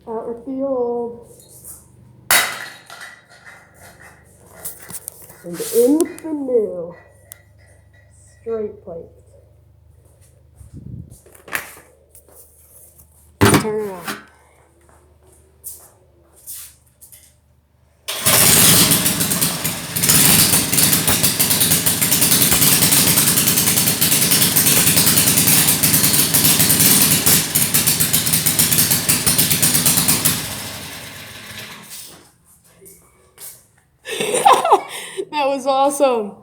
Out with the old. And in with the new. Straight plates. Turn around. That was awesome.